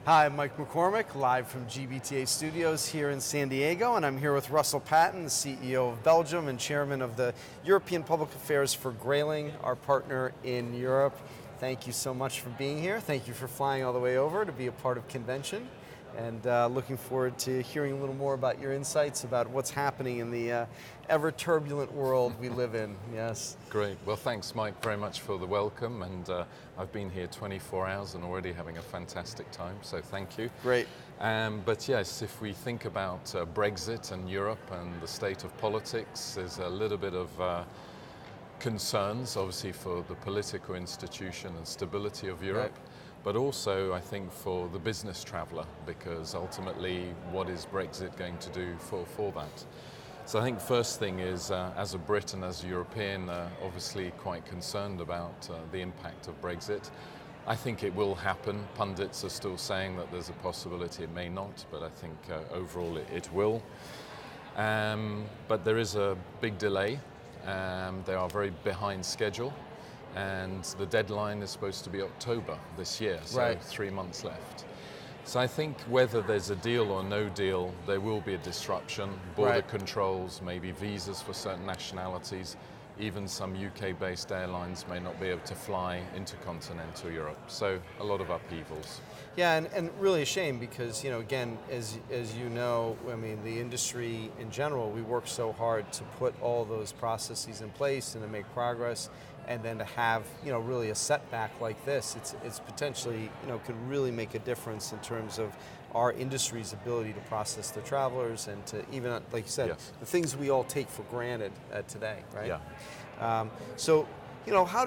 Hi, I'm Mike McCormick, live from GBTA Studios here in San Diego, and I'm here with Russell Patten, the CEO of Belgium and chairman of the European Public Affairs for Grayling, our partner in Europe. Thank you so much for being here. Thank you for flying all the way over to be a part of convention, and looking forward to hearing a little more about your insights about what's happening in the ever-turbulent world we live in. Yes. Great. Well, thanks, Mike, very much for the welcome, and I've been here 24 hours and already having a fantastic time, so thank you. Great. But yes, if we think about Brexit and Europe and the state of politics, there's a little bit of concerns, obviously, for the political institution and stability of Europe. Right. But also, I think, for the business traveller, because ultimately, what is Brexit going to do for that? So I think first thing is, as a Brit and as a European, obviously quite concerned about the impact of Brexit. I think it will happen. Pundits are still saying that there's a possibility it may not, but I think overall it will. But there is a big delay. They are very behind schedule. And the deadline is supposed to be October this year, so right. 3 months left. So I think whether there's a deal or no deal, there will be a disruption. Border right. controls, maybe visas for certain nationalities. Even some UK-based airlines may not be able to fly into continental Europe. So a lot of upheavals. Yeah, and really a shame because, you know, again, as you know, I mean, the industry in general, we work so hard to put all those processes in place and to make progress, and then to have, you know, really a setback like this, it's potentially, you know, could really make a difference in terms of our industry's ability to process the travelers and to even, like you said, yes. the things we all take for granted today, right? Yeah. So, you know, how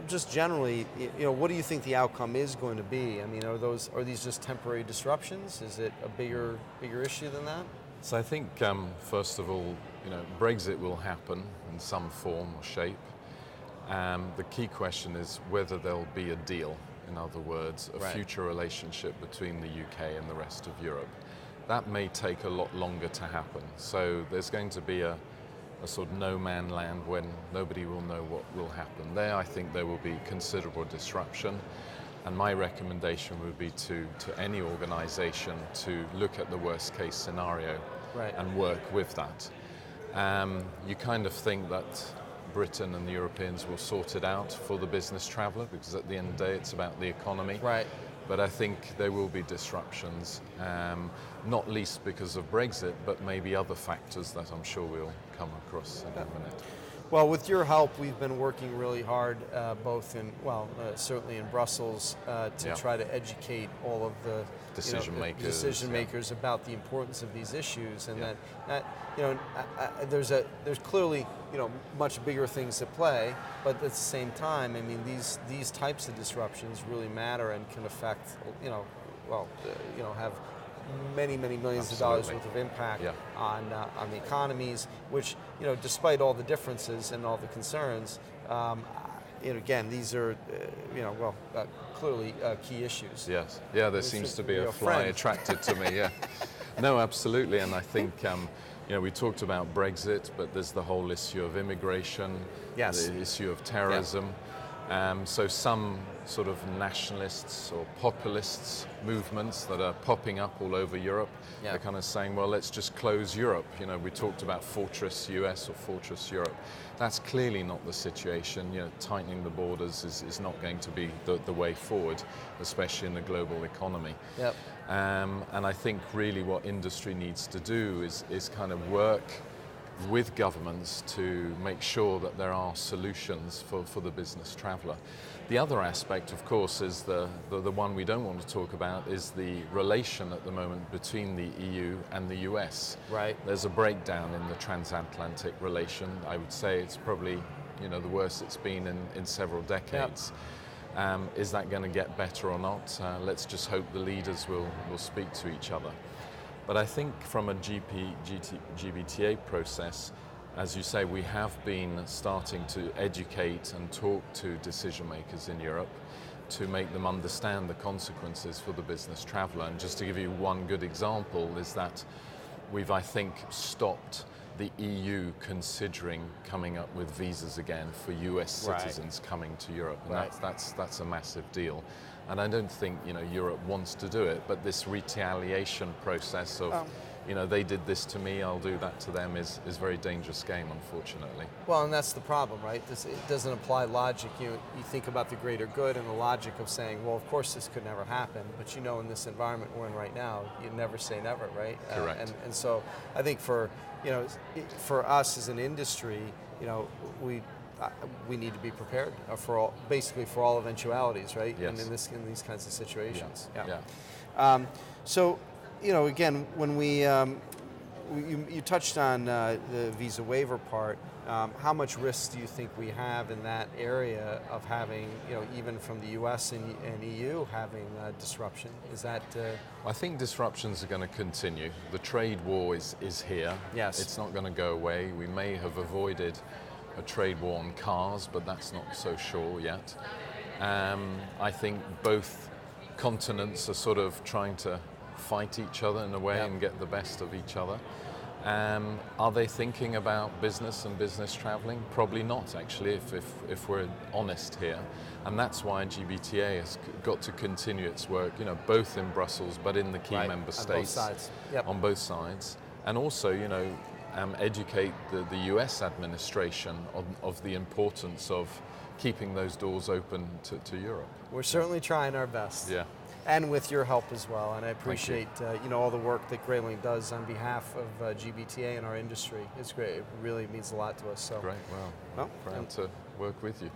just generally, you know, what do you think the outcome is going to be? I mean, are these just temporary disruptions? Is it a bigger issue than that? So I think, first of all, you know, Brexit will happen in some form or shape. The key question is whether there'll be a deal, in other words, a right. future relationship between the UK and the rest of Europe. That may take a lot longer to happen. So there's going to be a sort of no-man land when nobody will know what will happen. There, I think there will be considerable disruption. And my recommendation would be to any organisation to look at the worst-case scenario right. and work with that. You kind of think that Britain and the Europeans will sort it out for the business traveller, because at the end of the day it's about the economy. Right. But I think there will be disruptions, not least because of Brexit, but maybe other factors that I'm sure we'll come across in a minute. Well, with your help, we've been working really hard, both in, certainly in Brussels, to yeah. try to educate all of the decision makers yeah. about the importance of these issues, and yeah. that you know, there's clearly, you know, much bigger things at play, but at the same time, I mean, these types of disruptions really matter and can affect, you know, have many millions Absolutely. of dollars worth of impact yeah. on the economies, which, you know, despite all the differences and all the concerns, you know, again, these are, clearly key issues. Yes, yeah, there seems to be a fly attracted to me, yeah. No, absolutely, and I think, you know, we talked about Brexit, but there's the whole issue of immigration, yes. the issue of terrorism. Yeah. So some sort of nationalists or populists movements that are popping up all over Europe, yeah. they're kind of saying, well, let's just close Europe. You know, we talked about Fortress US or Fortress Europe. That's clearly not the situation. You know, tightening the borders is not going to be the way forward, especially in the global economy. Yep. And I think really what industry needs to do is kind of work with governments to make sure that there are solutions for the business traveller. The other aspect, of course, is the one we don't want to talk about, is the relation at the moment between the EU and the US. Right. There's a breakdown in the transatlantic relation. I would say it's probably, you know, the worst it's been in several decades. Yep. Is that going to get better or not? Let's just hope the leaders will speak to each other. But I think from a GBTA process, as you say, we have been starting to educate and talk to decision makers in Europe to make them understand the consequences for the business traveller. And just to give you one good example is that we've, I think, stopped the EU considering coming up with visas again for US citizens coming to Europe. And that's a massive deal. And I don't think Europe wants to do it, but this retaliation process of they did this to me, I'll do that to them is a very dangerous game, unfortunately. Well, and that's the problem, right? It doesn't apply logic. You think about the greater good and the logic of saying, well, of course this could never happen, but in this environment we're in right now, you never say never, right? Correct. And so I think for us as an industry, we need to be prepared for basically all eventualities, right? Yes. And in these kinds of situations. Yeah. So, again, when you touched on the visa waiver part, how much risk do you think we have in that area of having, even from the U.S. and EU having disruption? Is that? I think disruptions are going to continue. The trade war is here. Yes. It's not going to go away. We may have avoided a trade war on cars, but that's not so sure yet. I think both continents are sort of trying to fight each other in a way and get the best of each other. Are they thinking about business and business traveling? Probably not, actually, if we're honest here. And that's why GBTA has got to continue its work, both in Brussels but in the key member states. On both sides. Yep. On both sides. And also, educate the US administration of the importance of keeping those doors open to Europe. We're certainly trying our best. Yeah. And with your help as well. And I appreciate all the work that Grayling does on behalf of GBTA and our industry. It's great. It really means a lot to us. So great. Well, proud to work with you.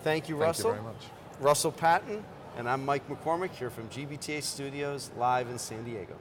Thank you, Russell. Thank you very much. Russell Patten, and I'm Mike McCormick here from GBTA Studios live in San Diego.